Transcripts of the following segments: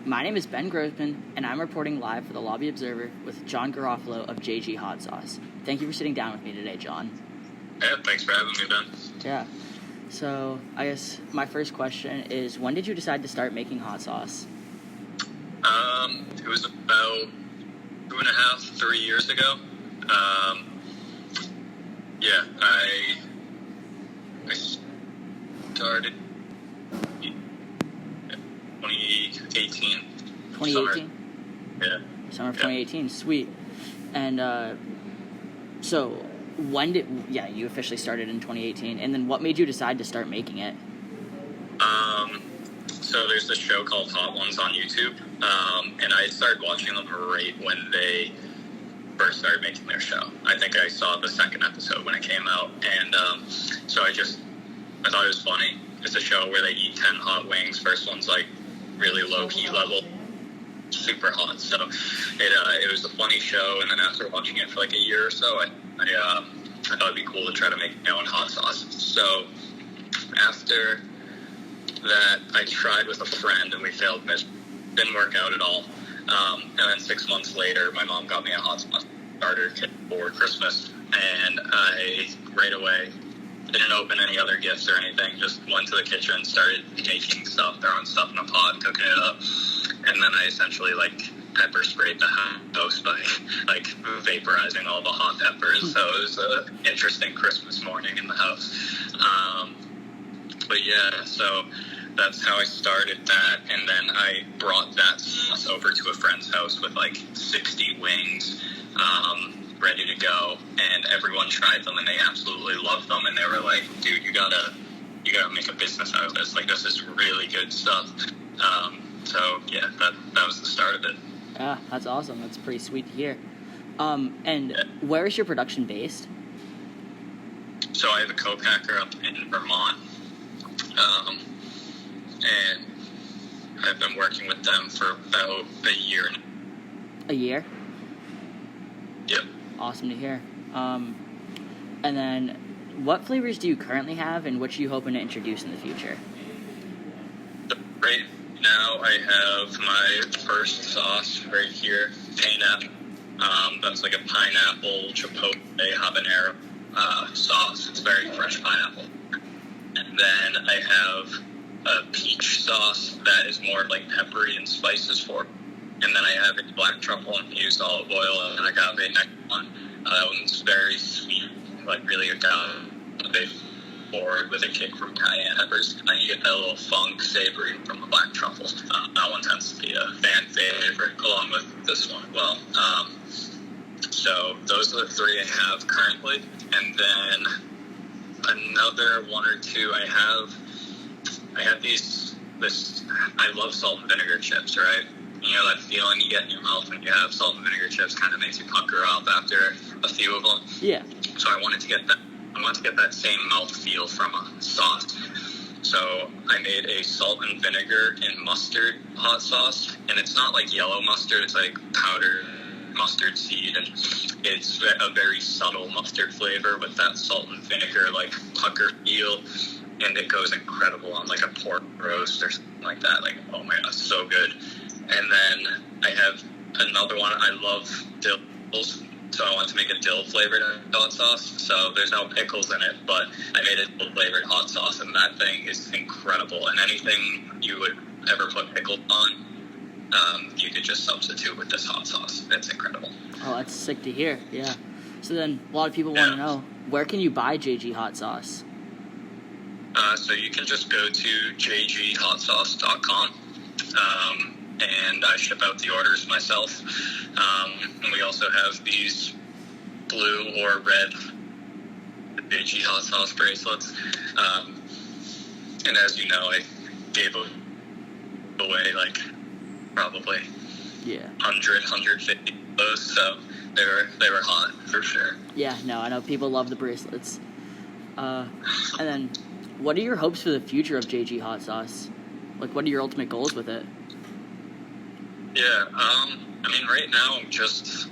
My name is Ben Grossman, and I'm reporting live for the Lobby Observer with John Garofalo of JG Hotsauce. Thank you for sitting down with me today, John. Yeah, thanks for having me, Ben. Yeah. So, I guess my first question is, when did you decide to start making hot sauce? It was about 2.5, 3 years ago. I started 2018. 2018? Yeah. Summer of 2018, sweet. And, so, when did, you officially started in 2018, and then what made you decide to start making it? So there's this show called Hot Ones on YouTube, and I started watching them right when they first started making their show. I think I saw the second episode when it came out, and so I thought it was funny. It's a show where they eat 10 hot wings. First one's like really low key level, super hot. So it was a funny show, and then after watching it for like a year or so, I thought it'd be cool to try to make my own hot sauce. So after that, I tried with a friend, and we failed. Didn't work out at all. And then 6 months later, my mom got me a hot sauce starter kit for Christmas, and I right away didn't open any other gifts or anything. Just went to the kitchen, started making stuff, throwing stuff in a pot, cooking it up, and then I essentially pepper sprayed the house by vaporizing all the hot peppers. So it was an interesting Christmas morning in the house. But yeah, so that's how I started that, and then I brought that sauce over to a friend's house with 60 wings ready to go, and everyone tried them, and they absolutely loved them, and they were like, dude, you gotta make a business out of this. This is really good stuff. So yeah, that was the start of it. Yeah, that's awesome. That's pretty sweet to hear. And where is your production based? So I have a co-packer up in Vermont, and I've been working with them for about a year. A year? Yep. Awesome to hear. And then, what flavors do you currently have, and which are you hoping to introduce in the future? Right now, I have my first sauce right here, pineapple. That's like a pineapple chipotle habanero sauce. It's very fresh pineapple. And then I have a peach sauce that is more peppery and spices for. And then I have a black truffle infused olive oil and agave next one. That one's very sweet, really agave forward with a kick from cayenne peppers. And then you get that little funk savory from the black truffle. That one tends to be a fan favorite along with this one as well. So those are the three I have currently. And then another one or two I have I love salt and vinegar chips, right? You know that feeling you get in your mouth when you have salt and vinegar chips kind of makes you pucker up after a few of them. Yeah. So I wanted to get that same mouth feel from a sauce. So I made a salt and vinegar and mustard hot sauce, and it's not yellow mustard, it's powdered mustard seed, and it's a very subtle mustard flavor with that salt and vinegar pucker feel, and it goes incredible on a pork roast or something like that. Oh my god, so good. And then I have another one. I love dills, so I want to make a dill flavored hot sauce. So there's no pickles in it, but I made a dill flavored hot sauce, and that thing is incredible. And anything you would ever put pickles on, you could just substitute with this hot sauce. It's incredible. Oh, that's sick to hear. Yeah. So then, a lot of people want to know, where can you buy JG Hotsauce? So you can just go to jghotsauce.com. And I ship out the orders myself. And we also have these blue or red JG Hot Sauce bracelets. And as you know, I gave away probably 150 of those, so they were hot for sure. Yeah, no, I know people love the bracelets. And then, what are your hopes for the future of JG Hotsauce? What are your ultimate goals with it? Yeah, right now I'm just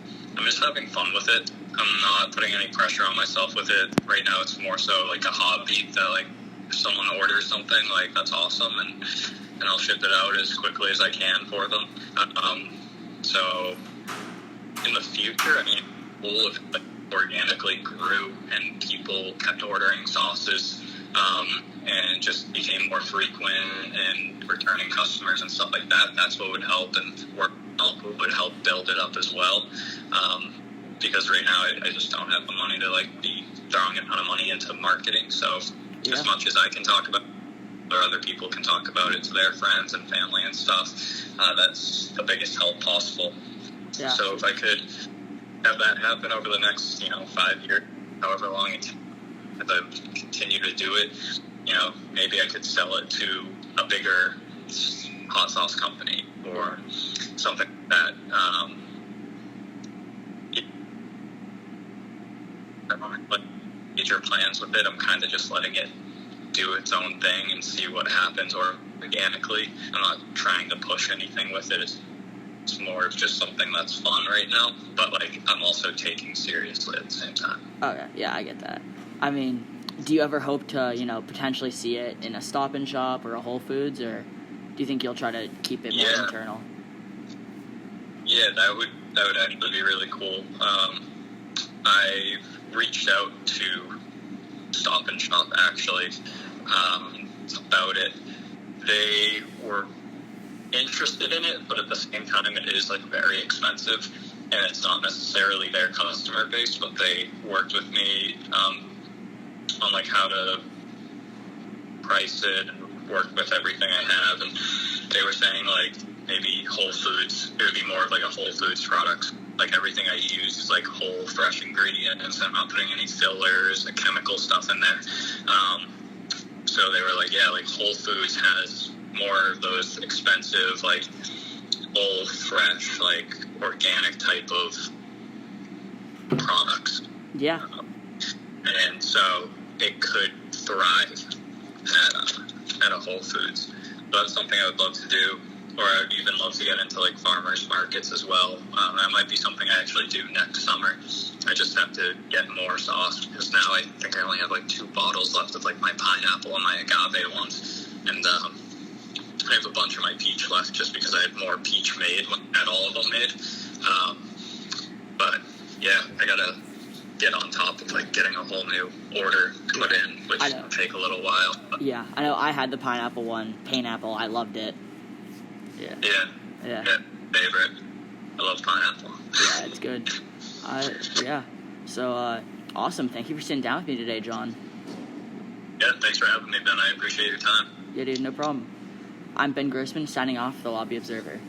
having fun with it. I'm not putting any pressure on myself with it. Right now it's more so a hobby that if someone orders something, that's awesome, and and I'll ship it out as quickly as I can for them. So in the future, I mean, cool if it organically grew and people kept ordering sauces, and just became more frequent and returning customers and stuff like that. That's what would help, and work would help build it up as well. Because right now I just don't have the money to like be throwing a ton of money into marketing. So as much as I can talk about, or other people can talk about it to their friends and family and stuff, that's the biggest help possible. Yeah. So if I could have that happen over the next, 5 years, however long it takes, if I continue to do it, maybe I could sell it to a bigger hot sauce company or something like that. I don't have major plans with it. I'm kind of just letting it do its own thing and see what happens, or organically. I'm not trying to push anything with it. It's more of just something that's fun right now, but like I'm also taking seriously at the same time. Okay, yeah, I get that. I mean, do you ever hope to, potentially see it in a Stop and Shop or a Whole Foods, or do you think you'll try to keep it more internal? Yeah, that would actually be really cool. I've reached out to Stop and Shop actually about it. They were interested in it, but at the same time it is like very expensive, and it's not necessarily their customer base, but they worked with me on like how to price it and work with everything I have, and they were saying like maybe Whole Foods, it would be more of like a Whole Foods product. Like everything I use is like whole, fresh ingredients. I'm not putting any fillers, like chemical stuff in there. So they were like, yeah, like Whole Foods has more of those expensive, like whole, fresh, like organic type of products. Yeah. And so it could thrive at a Whole Foods. So that's something I would love to do. Or I would even love to get into like farmers markets as well. That might be something I actually do next summer. I just have to get more sauce, because now I think I only have like 2 bottles left of like my pineapple and my agave ones. And I have a bunch of my peach left just because I had more peach made when I had all of them made. But yeah, I gotta get on top of like getting a whole new order put in, which will take a little while. Yeah, I know. I had the pineapple one, painapple. I loved it. Yeah. Favorite. I love pineapple. Yeah, it's good. Yeah. So, awesome. Thank you for sitting down with me today, John. Yeah, thanks for having me, Ben. I appreciate your time. Yeah, dude, no problem. I'm Ben Grossman, signing off for the Lobby Observer.